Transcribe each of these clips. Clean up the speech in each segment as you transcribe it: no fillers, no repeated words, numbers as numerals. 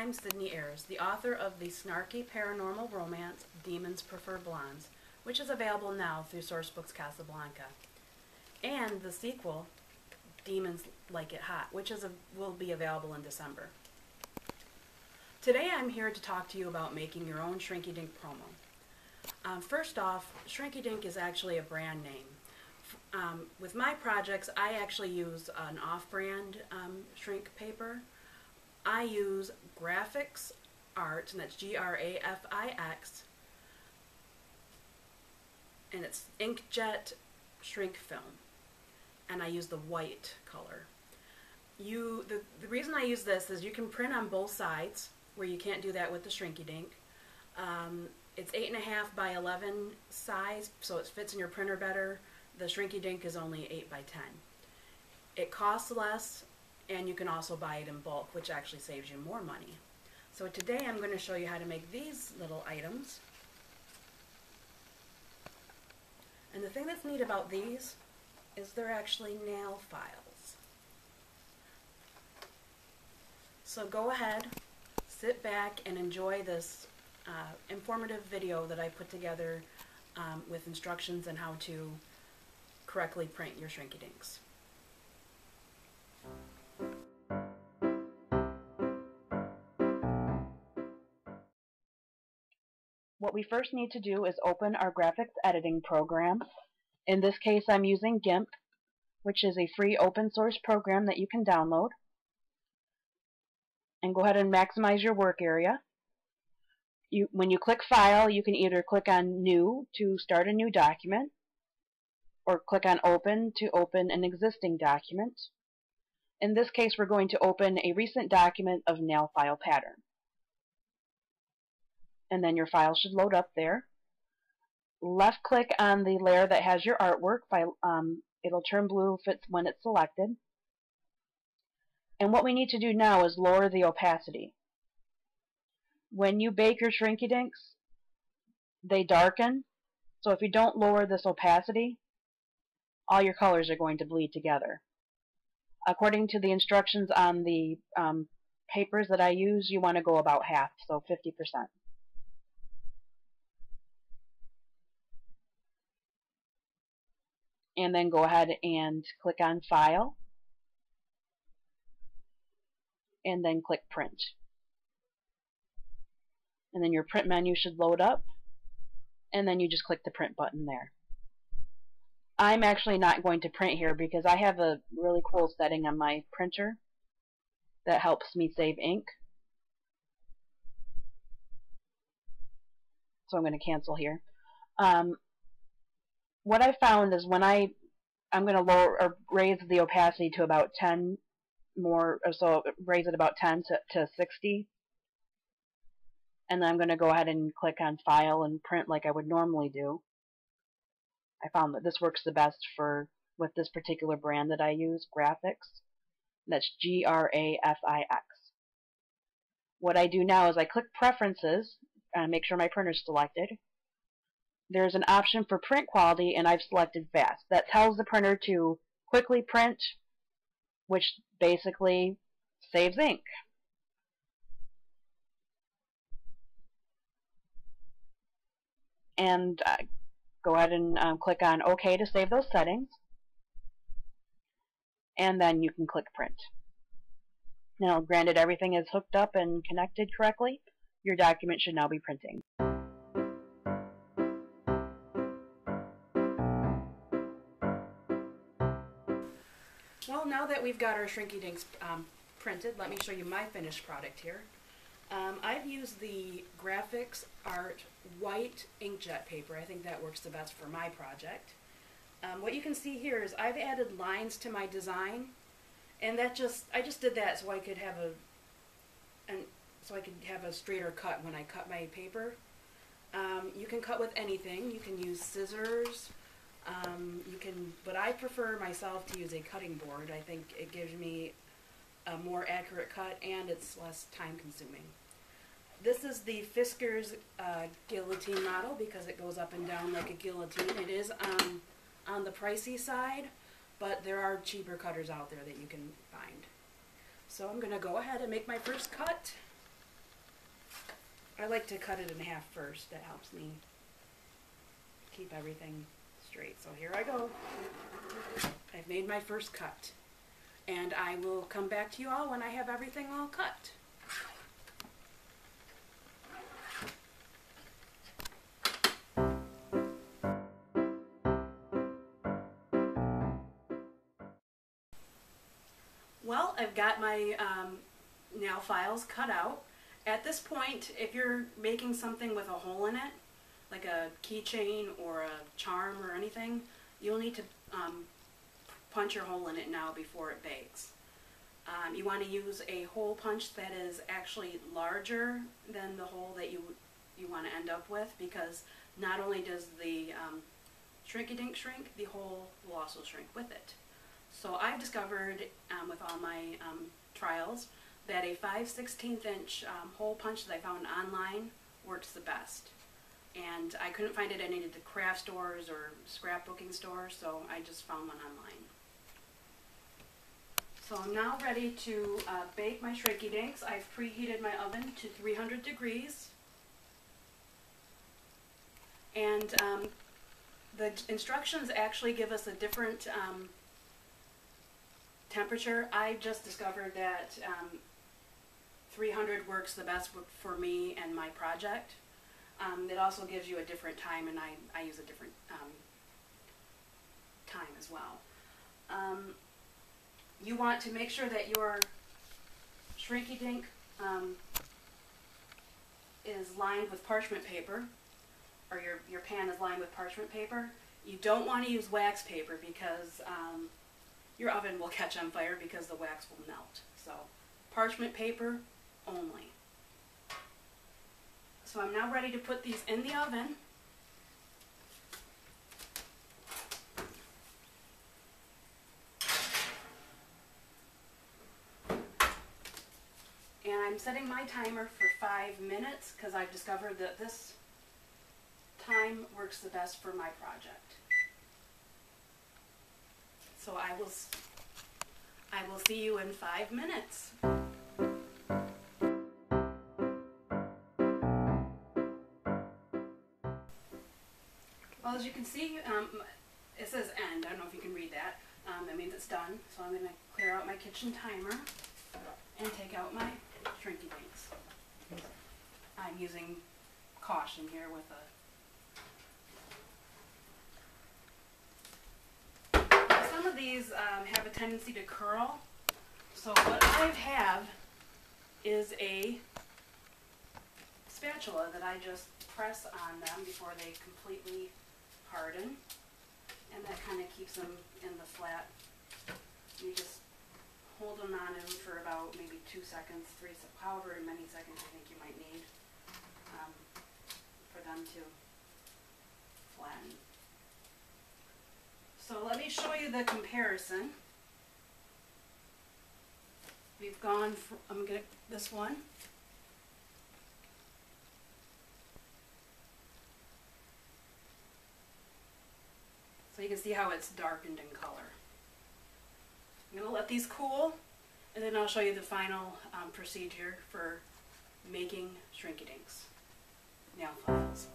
I'm Sidney Ayers, the author of the snarky paranormal romance Demons Prefer Blondes, which is available now through Sourcebooks Casablanca, and the sequel, Demons Like It Hot, which will be available in December. Today I'm here to talk to you about making your own Shrinky Dink promo. First off, Shrinky Dink is actually a brand name. With my projects, I actually use an off-brand shrink paper. I use Graphics Art, and that's Grafix, and it's inkjet shrink film, and I use the white color. The reason I use this is you can print on both sides, where you can't do that with the Shrinky Dink. It's 8.5 by 11 size, so it fits in your printer better. The Shrinky Dink is only 8 by 10. It costs less, and you can also buy it in bulk, which actually saves you more money. So today I'm going to show you how to make these little items. And the thing that's neat about these is they're actually nail files. So go ahead, sit back, and enjoy this informative video that I put together with instructions on how to correctly print your Shrinky Dinks. What we first need to do is open our graphics editing program. In this case, I'm using GIMP, which is a free open source program that you can download. And go ahead and maximize your work area. When you click File, you can either click on New to start a new document, or click on Open to open an existing document. In this case, we're going to open a recent document of nail file pattern. And then your file should load up there. Left click on the layer that has your artwork. It'll turn blue when it's selected. And what we need to do now is lower the opacity. When you bake your Shrinky Dinks, they darken. So if you don't lower this opacity, all your colors are going to bleed together. According to the instructions on the papers that I use, you want to go about half, so 50%. And then go ahead and click on File, and then click Print. And then your print menu should load up, and then you just click the print button there. I'm actually not going to print here because I have a really cool setting on my printer that helps me save ink. So I'm going to cancel here. What I found is when I'm going to lower or raise the opacity to about 10 more, or so raise it about 10 to 60. And then I'm going to go ahead and click on File and Print like I would normally do. I found that this works the best with this particular brand that I use, Graphics. That's Grafix. What I do now is I click Preferences and make sure my printer is selected. There's an option for print quality, and I've selected Fast. That tells the printer to quickly print, which basically saves ink. And go ahead and click on OK to save those settings. And then you can click Print. Now, granted everything is hooked up and connected correctly, your document should now be printing. Well, now that we've got our Shrinky Dinks printed, let me show you my finished product here. I've used the Graphics Art white inkjet paper. I think that works the best for my project. What you can see here is I've added lines to my design, and I just did that so I could have a straighter cut when I cut my paper. You can cut with anything. You can use scissors. But I prefer myself to use a cutting board. I think it gives me a more accurate cut, and it's less time consuming. This is the Fisker's guillotine model because it goes up and down like a guillotine. It is on the pricey side, but there are cheaper cutters out there that you can find. So I'm going to go ahead and make my first cut. I like to cut it in half first. That helps me keep everything straight. So here I go. I've made my first cut. And I will come back to you all when I have everything all cut. Well, I've got my nail files cut out. At this point, if you're making something with a hole in it, like a keychain or a charm or anything, you'll need to punch your hole in it now before it bakes. You want to use a hole punch that is actually larger than the hole that you want to end up with, because not only does the Shrinky Dink shrink, the hole will also shrink with it. So I've discovered with all my trials that a 5/16 inch hole punch that I found online works the best. And I couldn't find it at any of the craft stores or scrapbooking stores, so I just found one online. So I'm now ready to bake my Shrinky Dinks. I've preheated my oven to 300 degrees. And the instructions actually give us a different temperature. I just discovered that 300 works the best for me and my project. It also gives you a different time, and I use a different time as well. You want to make sure that your Shrinky Dink is lined with parchment paper, or your pan is lined with parchment paper. You don't want to use wax paper because your oven will catch on fire because the wax will melt. So parchment paper only. So I'm now ready to put these in the oven. And I'm setting my timer for 5 minutes because I've discovered that this time works the best for my project. So I will see you in 5 minutes. Well, as you can see, it says end. I don't know if you can read that. That means it's done. So I'm going to clear out my kitchen timer and take out my Shrinky Dinks. I'm using caution here with a... Some of these have a tendency to curl. So what I have is a spatula that I just press on them before they completely harden, and that kind of keeps them in the flat. You just hold them on them for about maybe 2 seconds, 3, however many seconds I think you might need for them to flatten. So let me show you the comparison. We've gone for, I'm going to get this one. So you can see how it's darkened in color. I'm going to let these cool, and then I'll show you the final procedure for making Shrinky Dinks nail files.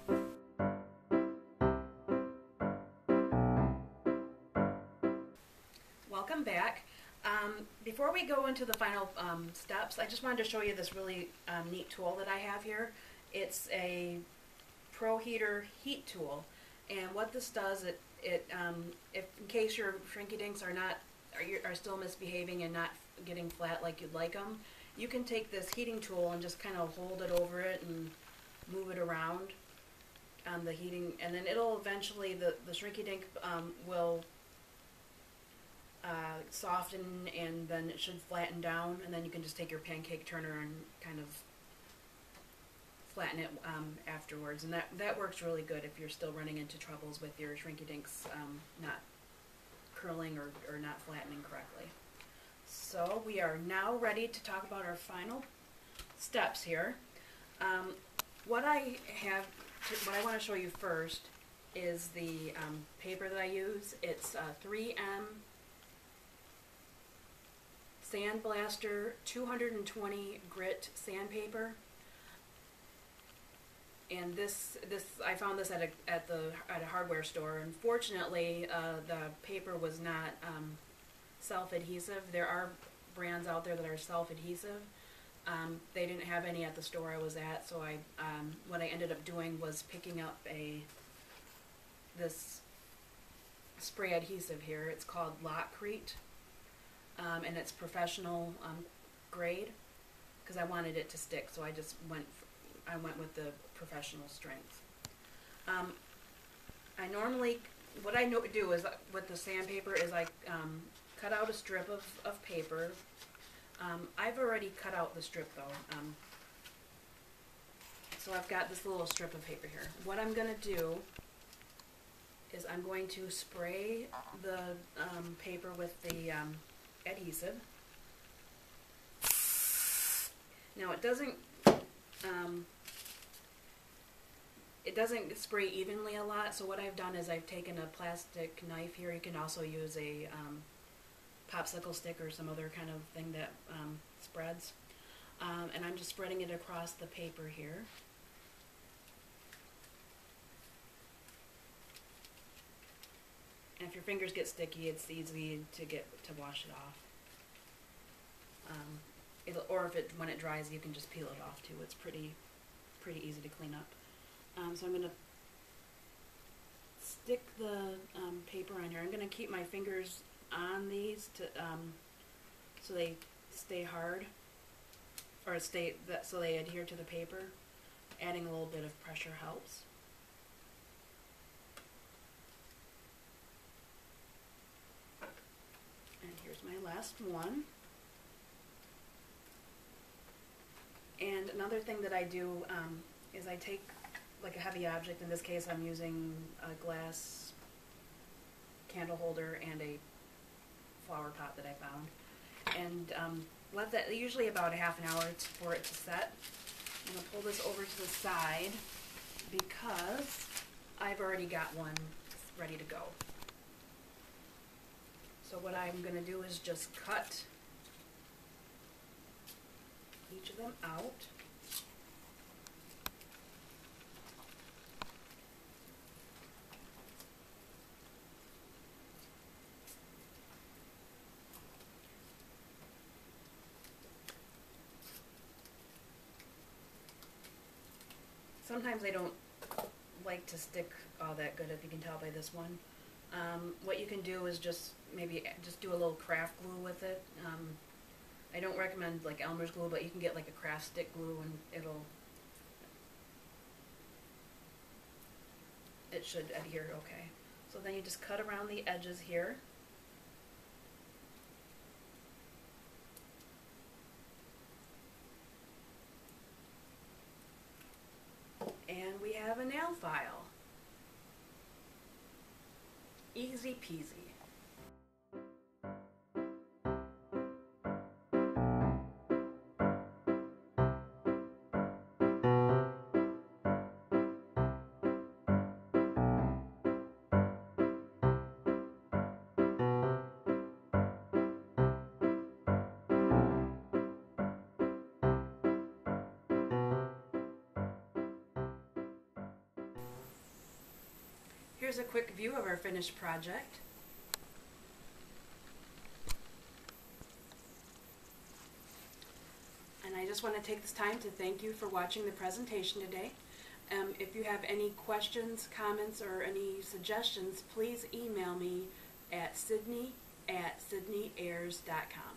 Welcome back. Before we go into the final steps, I just wanted to show you this really neat tool that I have here. It's a Pro Heater heat tool, and what this does, if in case your Shrinky Dinks are still misbehaving and not getting flat like you'd like them, you can take this heating tool and just kind of hold it over it and move it around on the heating, and then it'll eventually, the Shrinky Dink will soften, and then it should flatten down, and then you can just take your pancake turner and kind of flatten it afterwards, and that works really good if you're still running into troubles with your Shrinky Dinks not curling or not flattening correctly. So we are now ready to talk about our final steps here. What I want to show you first is the paper that I use. It's 3M Sandblaster 220 grit sandpaper. And this I found this at a hardware store. Unfortunately, the paper was not self-adhesive. There are brands out there that are self-adhesive. They didn't have any at the store I was at, so what I ended up doing was picking up this spray adhesive here. It's called Lotcrete, and it's professional grade, because I wanted it to stick, so I went with the professional strength. I normally, what I do is with the sandpaper is I cut out a strip of paper. I've already cut out the strip though. So I've got this little strip of paper here. What I'm going to do is I'm going to spray the paper with the adhesive. Now it doesn't spray evenly a lot, so what I've done is I've taken a plastic knife here. You can also use a popsicle stick or some other kind of thing that spreads. And I'm just spreading it across the paper here. And if your fingers get sticky, it's easy to wash it off. Or when it dries, you can just peel it off too. It's pretty easy to clean up. So I'm going to stick the paper on here. I'm going to keep my fingers on these so they stay hard, or so they adhere to the paper. Adding a little bit of pressure helps. And here's my last one. And another thing that I do is I take like a heavy object. In this case, I'm using a glass candle holder and a flower pot that I found, and let that usually about a half an hour for it to set. I'm going to pull this over to the side because I've already got one ready to go. So what I'm going to do is just cut each of them out. Sometimes they don't like to stick all that good, if you can tell by this one. What you can do is just do a little craft glue with it. I don't recommend like Elmer's glue, but you can get like a craft stick glue and it should adhere okay. So then you just cut around the edges here. And we have a nail file. Easy peasy. Here's a quick view of our finished project. And I just want to take this time to thank you for watching the presentation today. If you have any questions, comments, or any suggestions, please email me at Sidney@SidneyAyers.com.